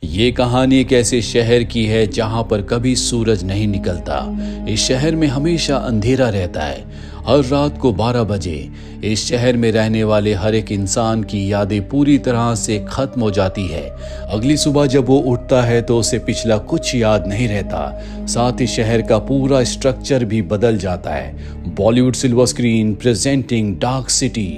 ये कहानी एक ऐसे शहर की है जहां पर कभी सूरज नहीं निकलता। इस शहर में हमेशा अंधेरा रहता है। हर रात को 12 बजे इस शहर में रहने वाले हर एक इंसान की यादें पूरी तरह से खत्म हो जाती है। अगली सुबह जब वो उठता है तो उसे पिछला कुछ याद नहीं रहता। साथ ही शहर का पूरा स्ट्रक्चर भी बदल जाता है। Bollywood silver screen presenting dark city.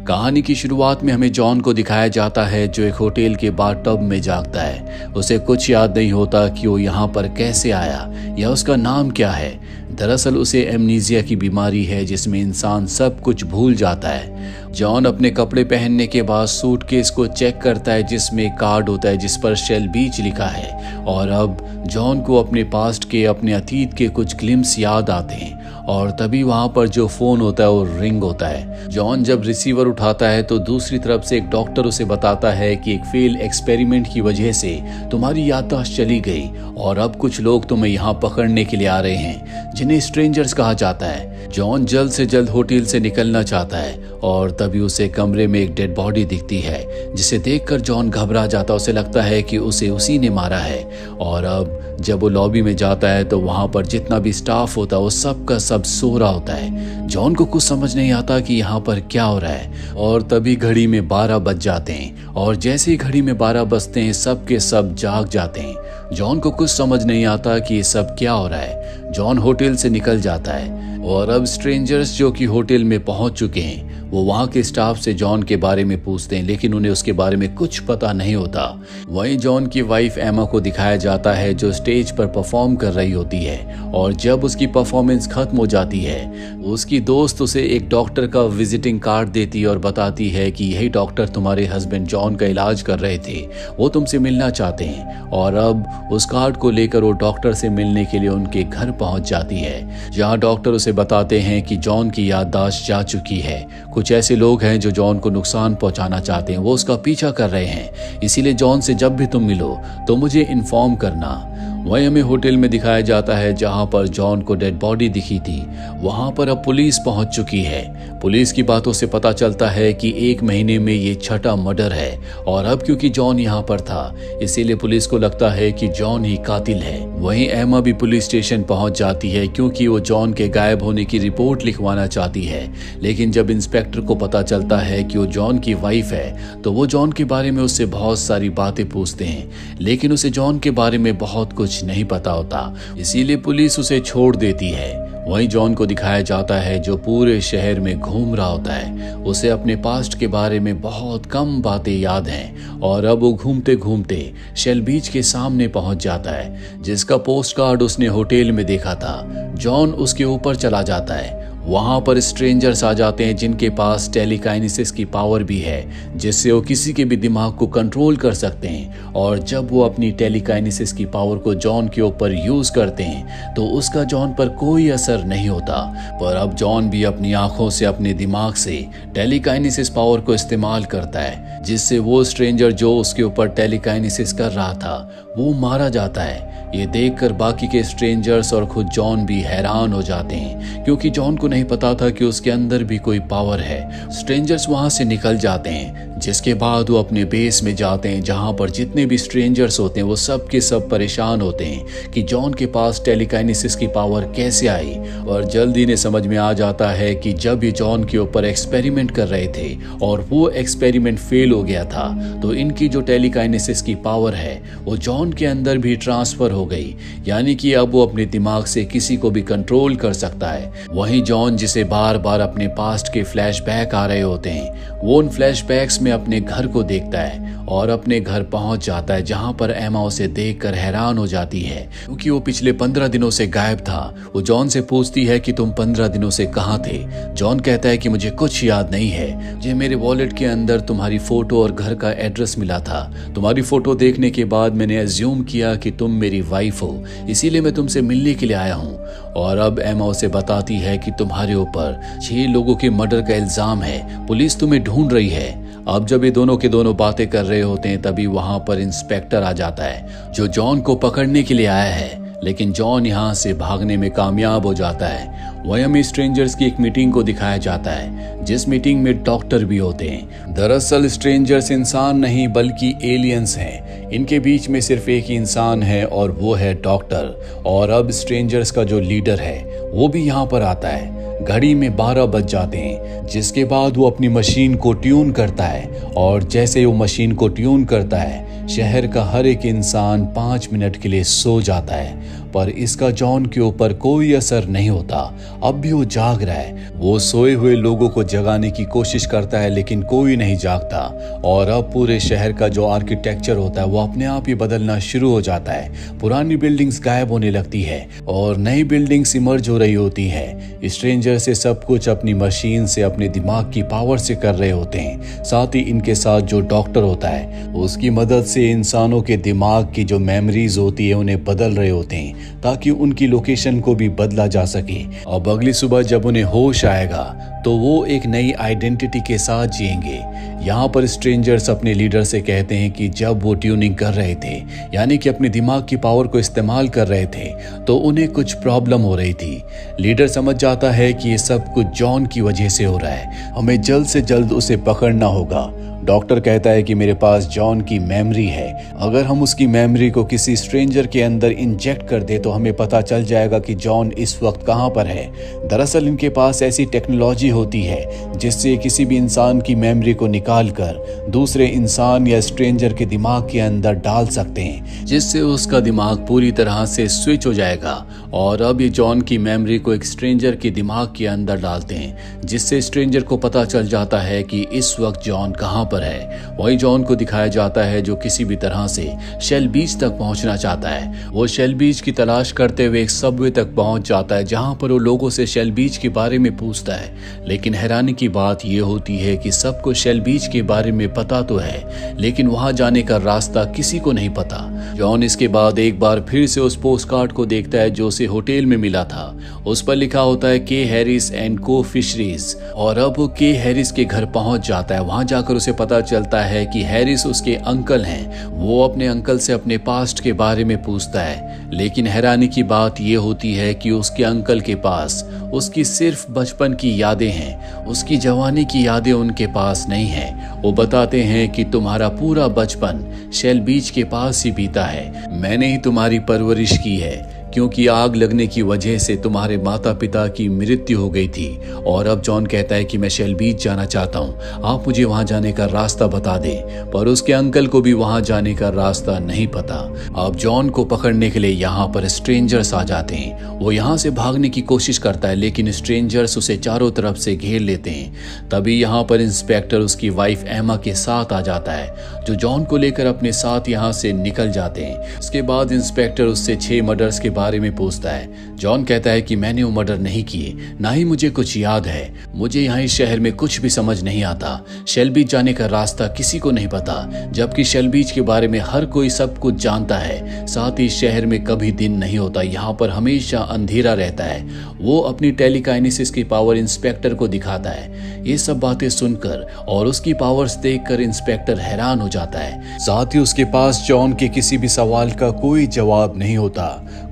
कहानी की शुरुआत में हमें जॉन को दिखाया जाता है जो एक होटल के बाथटब में जागता है। उसे कुछ याद नहीं होता कि वो यहाँ पर कैसे आया या उसका नाम क्या है। दरअसल उसे एमनीजिया की बीमारी है जिसमें इंसान सब कुछ भूल जाता है। जॉन अपने कपड़े पहनने के बाद सूटकेस को चेक करता है जिसमें एक कार्ड होता है जिस पर शेल बीच लिखा है। और अब जॉन को अपने पास्ट के अपने अतीत के कुछ ग्लिम्स याद आते हैं और तभी वहां पर जो फोन होता है वो रिंग होता है। जॉन जब रिसीवर उठाता है तो दूसरी तरफ से एक डॉक्टर उसे बताता है कि एक फेल एक्सपेरिमेंट की वजह से तुम्हारी याददाश्त चली गई और अब कुछ लोग तुम्हें यहाँ पकड़ने के लिए आ रहे हैं जिन्हें स्ट्रेंजर्स कहा जाता है। जॉन जल्द से जल्द होटल से निकलना चाहता है और तभी उसे कमरे में एक डेड बॉडी दिखती है जिसे देखकर जॉन घबरा जाता है। उसे लगता है कि उसे उसी ने मारा है। और अब जब वो लॉबी में जाता है तो वहां पर जितना भी स्टाफ होता है वो सब का सब सो रहा होता है। जॉन को कुछ समझ नहीं आता कि यहाँ पर क्या हो रहा है। और तभी घड़ी में 12 बज जाते हैं और जैसे ही घड़ी में 12 बजते हैं सब के सब जाग जाते हैं। जॉन को कुछ समझ नहीं आता कि ये सब क्या हो रहा है। जॉन होटल से निकल जाता है और अब स्ट्रेंजर्स जो कि होटल में पहुंच चुके हैं वो वहां के स्टाफ से जॉन के बारे में पूछते हैं लेकिन उन्हें उसके बारे में कुछ पता नहीं होता। वहीं जॉन की वाइफ एमा को दिखाया जाता है जो स्टेज पर परफॉर्म कर रही होती है और जब उसकी परफॉर्मेंस खत्म हो जाती है उसकी दोस्त उसे एक डॉक्टर का विजिटिंग कार्ड देती है और बताती है कि यही डॉक्टर तुम्हारे हस्बैंड जॉन का इलाज कर रहे थे, वो तुमसे मिलना चाहते हैं। और अब उस कार्ड को लेकर वो डॉक्टर से मिलने के लिए उनके घर पहुंच जाती है जहां डॉक्टर उसे बताते हैं कि जॉन की याददाश्त जा चुकी है। कुछ ऐसे लोग हैं जो जॉन को नुकसान पहुंचाना चाहते हैं, वो उसका पीछा कर रहे हैं। इसीलिए जॉन से जब भी तुम मिलो तो मुझे इन्फॉर्म करना। वहीं हमें होटल में दिखाया जाता है जहां पर जॉन को डेड बॉडी दिखी थी वहां पर अब पुलिस पहुंच चुकी है। पुलिस की बातों से पता चलता है कि 1 महीने में ये छठा मर्डर है और अब क्योंकि जॉन यहाँ पर था इसीलिए पुलिस को लगता है कि जॉन ही कातिल है। वहीं एमा भी पुलिस स्टेशन पहुंच जाती है क्योंकि वो जॉन के गायब होने की रिपोर्ट लिखवाना चाहती है। लेकिन जब इंस्पेक्टर को पता चलता है कि वो जॉन की वाइफ है तो वो जॉन के बारे में उससे बहुत सारी बातें पूछते हैं लेकिन उसे जॉन के बारे में बहुत कुछ नहीं पता होता, इसीलिए पुलिस उसे छोड़ देती है। वहीं जॉन को दिखाया जाता है जो पूरे शहर में घूम रहा होता है। उसे अपने पास्ट के बारे में बहुत कम बातें याद हैं और अब वो घूमते घूमते शेल बीच के सामने पहुंच जाता है जिसका पोस्ट कार्ड उसने होटल में देखा था। जॉन उसके ऊपर चला जाता है। वहां पर स्ट्रेंजर्स आ जाते हैं जिनके पास टेलीकाइनेसिस की पावर भी है जिससे वो किसी के भी दिमाग को कंट्रोल कर सकते हैं। और जब वो अपनी टेलीकाइनेसिस की पावर को जॉन के ऊपर यूज करते हैं तो उसका जॉन पर कोई असर नहीं होता। पर अब जॉन भी अपनी आंखों से अपने दिमाग से टेलीकाइनेसिस पावर को इस्तेमाल करता है जिससे वो स्ट्रेंजर जो उसके ऊपर टेलीकाइनेसिस कर रहा था वो मारा जाता है। ये देखकर बाकी के स्ट्रेंजर्स और खुद जॉन भी हैरान हो जाते हैं क्योंकि जॉन को नहीं पता था कि उसके अंदर भी कोई पावर है। स्ट्रेंजर्स वहां से निकल जाते हैं जिसके बाद वो अपने बेस में जाते हैं जहां पर जितने भी स्ट्रेंजर्स होते हैं वो सब के सब परेशान होते हैं कि जॉन के पास टेलीकाइनेसिस की पावर कैसे आई। और जल्दी ने समझ में आ जाता है कि जब ये जॉन के ऊपर एक्सपेरिमेंट कर रहे थे और वो एक्सपेरिमेंट फेल हो गया था तो इनकी जो टेलीकाइनेसिस की पावर है वो जॉन के अंदर भी ट्रांसफर हो गई, यानी कि अब वो अपने दिमाग से किसी को भी कंट्रोल कर सकता है। वहीं जॉन जिसे बार बार अपने पास्ट के फ्लैशबैक आ रहे होते हैं वो उन फ्लैशबैक्स में अपने घर को देखता है और अपने घर पहुंच जाता है जहां पर एमा उसे देखकर हैरान हो जाती है क्योंकि वो पिछले 15 दिनों से गायब था। वो जॉन से पूछती है कि तुम 15 दिनों से कहां थे। जॉन कहता है कि मुझे कुछ याद नहीं है, मुझे मेरे वॉलेट के अंदर तुम्हारी फोटो और घर का एड्रेस मिला था। तुम्हारी फोटो देखने के बाद मैंने अज्यूम किया कि तुम मेरी वाइफ हो, इसीलिए मैं तुमसे मिलने के लिए आया हूँ। और अब एमा उसे बताती है कि तुम्हारे ऊपर 6 लोगों के मर्डर का इल्जाम है, पुलिस तुम्हें ढूंढ रही है। अब जब ये दोनों के दोनों बातें कर रहे होते हैं तभी वहां पर इंस्पेक्टर आ जाता है जो जॉन को पकड़ने के लिए आया है। लेकिन जॉन यहाँ से भागने में कामयाब हो जाता है। वहीं हमें स्ट्रेंजर्स की एक मीटिंग को दिखाया जाता है, जिस मीटिंग में डॉक्टर भी होते हैं। दरअसल स्ट्रेंजर्स इंसान नहीं बल्कि एलियंस हैं। इनके बीच में सिर्फ एक ही इंसान है और वो है डॉक्टर। और अब स्ट्रेंजर्स का जो लीडर है वो भी यहाँ पर आता है। घड़ी में 12 बज जाते हैं, जिसके बाद वो अपनी मशीन को ट्यून करता है और जैसे वो मशीन को ट्यून करता है, शहर का हर एक इंसान 5 मिनट के लिए सो जाता है। पर इसका जॉन के ऊपर कोई असर नहीं होता। अब भी वो जाग रहा है। वो सोए हुए लोगों को जगाने की कोशिश करता है, लेकिन कोई नहीं जागता। और अब पूरे शहर का जो आर्किटेक्चर होता है वो अपने आप ही बदलना शुरू हो जाता है। पुरानी बिल्डिंग्स गायब होने लगती है और नई बिल्डिंग्स इमर्ज हो रही होती है। स्ट्रेंजर से सब कुछ अपनी मशीन से, अपने दिमाग की पावर से कर रहे होते हैं। साथ ही इनके साथ जो डॉक्टर होता है उसकी मदद से इंसानों के दिमाग की जो मेमोरीज होती है उन्हें बदल रहे होते हैं, ताकि उनकी लोकेशन को भी बदला जा सके। अब अगली सुबह जब उन्हें होश आएगा तो वो एक नई आइडेंटिटी के साथ जिएंगे। यहाँ पर स्ट्रेंजर्स अपने लीडर से कहते हैं कि जब वो ट्यूनिंग कर रहे थे, यानी कि अपने दिमाग की पावर को इस्तेमाल कर रहे थे, तो उन्हें कुछ प्रॉब्लम हो रही थी। लीडर समझ जाता है कि ये सब कुछ जॉन की वजह से हो रहा है, हमें जल्द से जल्द उसे पकड़ना होगा। डॉक्टर कहता है कि मेरे पास जॉन की मेमोरी है, अगर हम उसकी मेमोरी को किसी स्ट्रेंजर के अंदर इंजेक्ट कर दे तो हमें पता चल जाएगा कि जॉन इस वक्त कहाँ पर है। दरअसल इनके पास ऐसी टेक्नोलॉजी होती है जिससे किसी भी इंसान की मेमोरी को निकाल कर दूसरे इंसान या स्ट्रेंजर के दिमाग के अंदर डाल सकते हैं, जिससे उसका दिमाग पूरी तरह से स्विच हो जाएगा। और अब ये जॉन की मेमोरी को एक स्ट्रेंजर के दिमाग के अंदर डालते हैं, जिससे स्ट्रेंजर को पता चल जाता है कि इस वक्त जॉन कहाँ पर है। वही जॉन को दिखाया जाता है जो किसी भी तरह से शेल बीच तक पहुंचना चाहता है। वो शेल बीच की तलाश करते हुए एक सबवे तक पहुंच जाता है, जहां पर वो लोगों से शेल बीच के बारे में पूछता है। लेकिन हैरानी की बात यह होती है कि सबको शेल बीच के बारे में पता तो है, लेकिन वहां जाने का रास्ता किसी को नहीं पता। जॉन इसके बाद एक बार फिर से उस पोस्ट कार्ड को देखता है जो उसे होटल में मिला था। उस पर लिखा होता है के हैरिस एंड को फिशरीज। और अब वो के हैरिस के घर पहुंच जाता है। वहां जाकर उसे पता चलता है कि हैरिस उसके अंकल हैं। वो अपने अंकल से अपने पास्ट के बारे में पूछता है, लेकिन हैरानी की बात यह होती है कि उसके अंकल के पास उसकी सिर्फ बचपन की यादें हैं, उसकी जवानी की यादें उनके पास नहीं हैं। वो बताते हैं कि तुम्हारा पूरा बचपन शेल बीच के पास ही बीता है, मैंने ही तुम्हारी परवरिश की है, क्योंकि आग लगने की वजह से तुम्हारे माता पिता की मृत्यु हो गई थी। और अब जॉन कहता है कि मैं शेल बीच जाना चाहता हूँ, आप मुझे वहां जाने का रास्ता बता दें। पर उसके अंकल को भी वहां जाने का रास्ता नहीं पता। अब जॉन को पकड़ने के लिए यहाँ पर स्ट्रेंजर्स आ जाते हैं। वो यहाँ से भागने की कोशिश करता है, लेकिन स्ट्रेंजर्स उसे चारों तरफ से घेर लेते हैं। तभी यहाँ पर इंस्पेक्टर उसकी वाइफ एमा के साथ आ जाता है, जो जॉन को लेकर अपने साथ यहाँ से निकल जाते हैं। इसके बाद इंस्पेक्टर उससे 6 मर्डर्स के बारे में पूछता है। जॉन कहता है कि मैंने वो मर्डर नहीं किए, ना ही मुझे कुछ याद है। मुझे यहाँ इस शहर में कुछ भी समझ नहीं आता। शेल बीच जाने का रास्ता किसी को नहीं पता, जबकि शेल बीच के बारे में हर कोई सब कुछ जानता है। साथ ही इस शहर में कभी दिन नहीं होता, यहाँ पर हमेशा अंधेरा रहता है। वो अपनी टेलीकाइनेसिस की पावर इंस्पेक्टर को दिखाता है। ये सब बातें सुनकर और उसकी पावर्स देखकर इंस्पेक्टर हैरान हो जाता है। साथ ही उसके पास जॉन के किसी भी सवाल का कोई जवाब नहीं होता।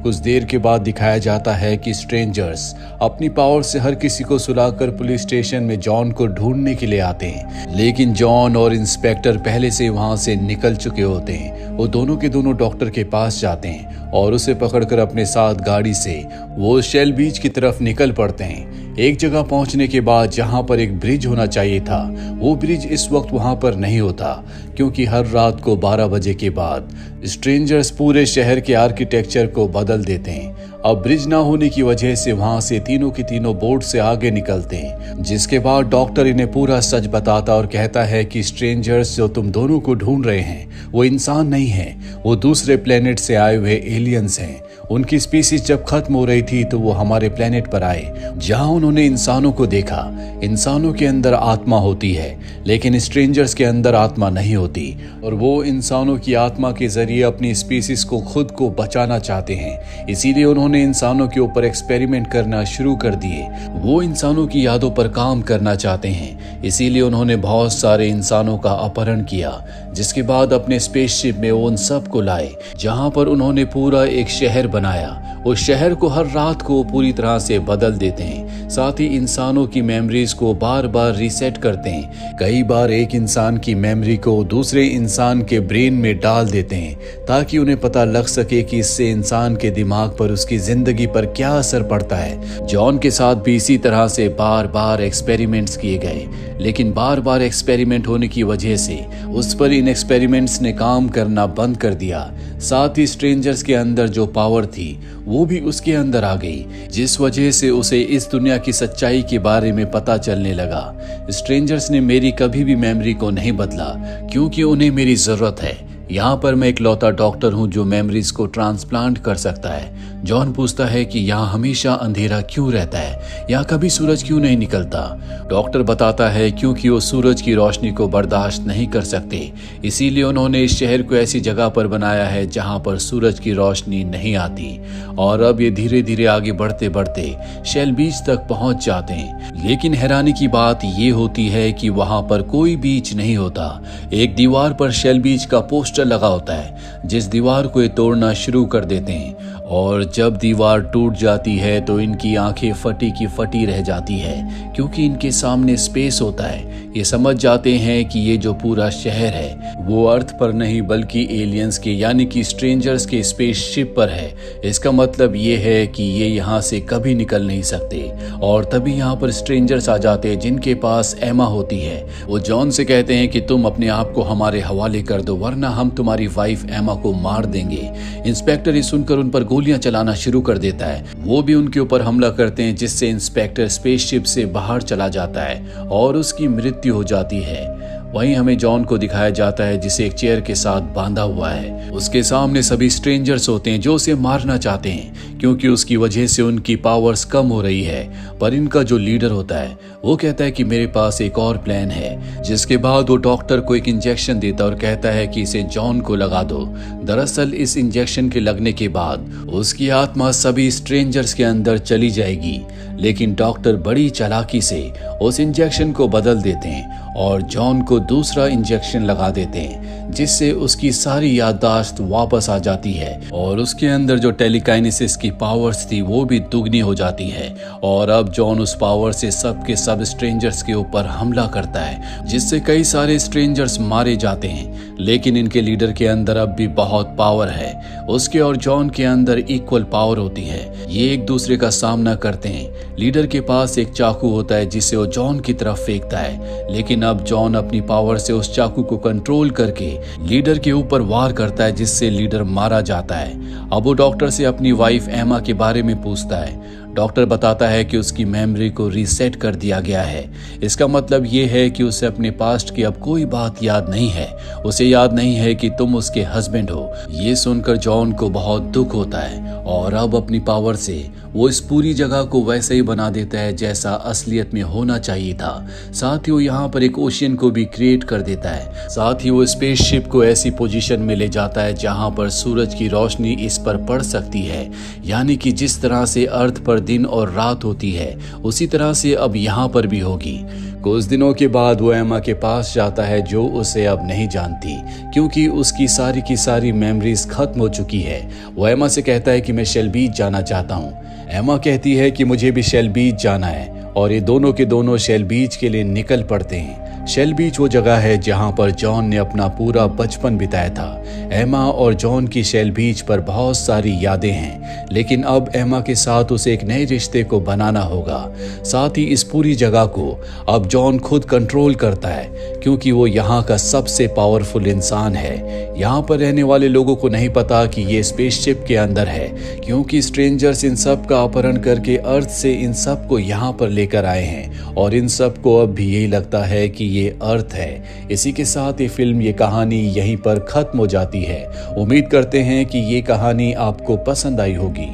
कुछ देर के बाद दिखाया जाता है कि स्ट्रेंजर्स अपनी पावर से हर किसी को सुलाकर पुलिस स्टेशन में जॉन को ढूंढने के लिए आते हैं, लेकिन जॉन और इंस्पेक्टर पहले से वहां से निकल चुके होते हैं। वो दोनों के दोनों डॉक्टर के पास जाते हैं और उसे पकड़कर अपने साथ गाड़ी से वो शेल बीच की तरफ निकल पड़ते हैं। एक जगह पहुंचने के बाद जहां पर एक ब्रिज होना चाहिए था, वो ब्रिज इस वक्त वहां पर नहीं होता, क्योंकि हर रात को 12 बजे के बाद स्ट्रेंजर्स पूरे शहर के आर्किटेक्चर को बदल देते हैं। अब ब्रिज ना होने की वजह से वहां से तीनों के तीनों बोट से आगे निकलते हैं, जिसके बाद डॉक्टर इन्हें पूरा सच बताता और कहता है कि स्ट्रेंजर्स जो तुम दोनों को ढूंढ रहे हैं वो इंसान नहीं है, वो दूसरे प्लेनेट से आए हुए एलियंस हैं। उनकी स्पीसीज जब खत्म हो रही थी तो वो हमारे प्लेनेट पर आए, जहां उन्होंने इंसानों को देखा। इंसानों के अंदर आत्मा होती है, लेकिन स्ट्रेंजर्स के अंदर आत्मा नहीं होती, और वो इंसानों की आत्मा के जरिए अपनी स्पीसीज को खुद को बचाना चाहते हैं। इसीलिए उन्होंने इंसानों के ऊपर एक्सपेरिमेंट करना शुरू कर दिए। वो इंसानों की यादों पर काम करना चाहते हैं, इसीलिए उन्होंने बहुत सारे इंसानों का अपहरण किया, जिसके बाद अपने स्पेसशिप में वो उन सब को लाए, जहां पर उन्होंने पूरा एक शहर बनाया। उस शहर को हर रात को पूरी तरह से बदल देते हैं, साथ ही इंसानों की मेमोरीज को बार बार रीसेट करते हैं। कई बार एक इंसान की मेमोरी को दूसरे इंसान के ब्रेन में डाल देते हैं ताकि उन्हें पता लग सके कि इससे इंसान के दिमाग पर, उसकी जिंदगी पर क्या असर पड़ता है। जॉन के साथ भी इसी तरह से बार बार एक्सपेरिमेंट्स किए गए, लेकिन बार बार एक्सपेरिमेंट होने की वजह से उस पर इन एक्सपेरिमेंट्स ने काम करना बंद कर दिया। साथ ही स्ट्रेंजर्स के अंदर जो पावर थी वो भी उसके अंदर आ गई, जिस वजह से उसे इस दुनिया की सच्चाई के बारे में पता चलने लगा। स्ट्रेंजर्स ने मेरी कभी भी मेमोरी को नहीं बदला, क्योंकि उन्हें मेरी जरूरत है। यहाँ पर मैं इकलौता डॉक्टर हूँ जो मेमोरीज को ट्रांसप्लांट कर सकता है। जॉन पूछता है कि यहाँ हमेशा अंधेरा क्यों रहता है, यहाँ कभी सूरज क्यों नहीं निकलता। डॉक्टर बताता है क्योंकि वो सूरज की रोशनी को बर्दाश्त नहीं कर सकते, इसीलिए उन्होंने इस शहर को ऐसी जगह पर बनाया है जहाँ पर सूरज की रोशनी नहीं आती। और अब ये धीरे धीरे आगे बढ़ते बढ़ते शेल बीच तक पहुंच जाते हैं, लेकिन हैरानी की बात ये होती है कि वहां पर कोई बीच नहीं होता। एक दीवार पर शेल बीच का पोस्टर लगा होता है, जिस दीवार को ये तोड़ना शुरू कर देते हैं, और जब दीवार टूट जाती है तो इनकी आंखें फटी की फटी रह जाती है, क्योंकि इनके सामने स्पेस होता है। ये समझ जाते हैं कि ये जो पूरा शहर है वो अर्थ पर नहीं बल्कि एलियंस के यानी कि स्ट्रेंजर्स के स्पेसशिप पर है। इसका मतलब ये है कि ये यहाँ से कभी निकल नहीं सकते। और तभी यहाँ पर स्ट्रेंजर्स आ जाते हैं जिनके पास एमा होती है। वो जॉन से कहते हैं कि तुम अपने आप को हमारे हवाले कर दो, वरना हम तुम्हारी वाइफ एमा को मार देंगे। इंस्पेक्टर ये सुनकर उन पर गोलियां चलाना शुरू कर देता है। वो भी उनके ऊपर हमला करते हैं, जिससे इंस्पेक्टर स्पेसशिप से बाहर चला जाता है और उसकी मृत्यु हो जाती है। वहीं हमें जॉन को दिखाया जाता है जिसे एक चेयर के साथ बांधा हुआ है। उसके सामने सभी स्ट्रेंजर्स होते हैं जो उसे मारना चाहते हैं, क्योंकि उसकी वजह से उनकी पावर्स कम हो रही है। पर इनका जो लीडर होता है वो कहता है कि मेरे पास एक और प्लान है, जिसके बाद वो डॉक्टर को एक इंजेक्शन देता है और कहता है कि इसे जॉन को लगा दो। दरअसल इस इंजेक्शन के लगने के बाद उसकी आत्मा सभी स्ट्रेंजर्स के अंदर चली जाएगी, लेकिन डॉक्टर बड़ी चालाकी से उस इंजेक्शन को बदल देते हैं और जॉन को दूसरा इंजेक्शन लगा देते हैं, जिससे उसकी सारी याददाश्त वापस आ जाती है और उसके अंदर जो टेलीकाइनेसिस की पावर्स थी वो भी दुगनी हो जाती है। और अब जॉन उस पावर से सबके सब स्ट्रेंजर्स के ऊपर हमला करता है, जिससे कई सारे स्ट्रेंजर्स मारे जाते हैं। लेकिन इनके लीडर के अंदर अब भी बहुत पावर है। उसके और जॉन के अंदर इक्वल पावर होती है। ये एक दूसरे का सामना करते हैं। लीडर के पास एक चाकू होता है जिसे वो जॉन की तरफ फेंकता है, लेकिन अब जॉन अपनी पावर से उस चाकू को कंट्रोल करके लीडर के ऊपर वार करता है, जिससे लीडर मारा जाता है। अब वो डॉक्टर से अपनी वाइफ एमा के बारे में पूछता है। डॉक्टर बताता है कि उसकी मेमोरी को रीसेट कर दिया गया है। इसका मतलब ये है कि उसे अपने पास्ट की अब कोई बात याद नहीं है। उसे याद नहीं है कि तुम उसके हस्बैंड हो। ये सुनकर जॉन को बहुत दुख होता है और अब अपनी पावर से वो इस पूरी जगह को वैसे ही बना देता है जैसा असलियत में होना चाहिए था। साथ ही वो यहाँ पर एक ओशियन को भी क्रिएट कर देता है। साथ ही वो स्पेसशिप को ऐसी पोजीशन में ले जाता है जहाँ पर सूरज की रोशनी इस पर पड़ सकती है, यानी कि जिस तरह से अर्थ पर दिन और रात होती है उसी तरह से अब यहाँ पर भी होगी। कुछ दिनों के बाद वो एमा के पास जाता है जो उसे अब नहीं जानती, क्योंकि उसकी सारी की सारी मेमोरीज खत्म हो चुकी है। वो एमा से कहता है कि मैं शेल बीच जाना चाहता हूँ। एमा कहती है कि मुझे भी शेल बीच जाना है और ये दोनों के दोनों शेल बीच के लिए निकल पड़ते हैं। शेल बीच वो जगह है जहाँ पर जॉन ने अपना पूरा बचपन बिताया था। एमा और जॉन की शेल बीच पर बहुत सारी यादें हैं, लेकिन अब एमा के साथ उसे एक नए रिश्ते को बनाना होगा। साथ ही इस पूरी जगह को अब जॉन खुद कंट्रोल करता है, क्योंकि वो यहाँ का सबसे पावरफुल इंसान है। यहाँ पर रहने वाले लोगों को नहीं पता कि ये स्पेसशिप के अंदर है, क्योंकि स्ट्रेंजर्स इन सब का अपहरण करके अर्थ से इन सब को यहाँ पर लेकर आए हैं और इन सब को अब भी यही लगता है कि ये अर्थ है। इसी के साथ ये फिल्म, ये कहानी यहीं पर खत्म हो जाती है। उम्मीद करते हैं कि ये कहानी आपको पसंद आई होगी।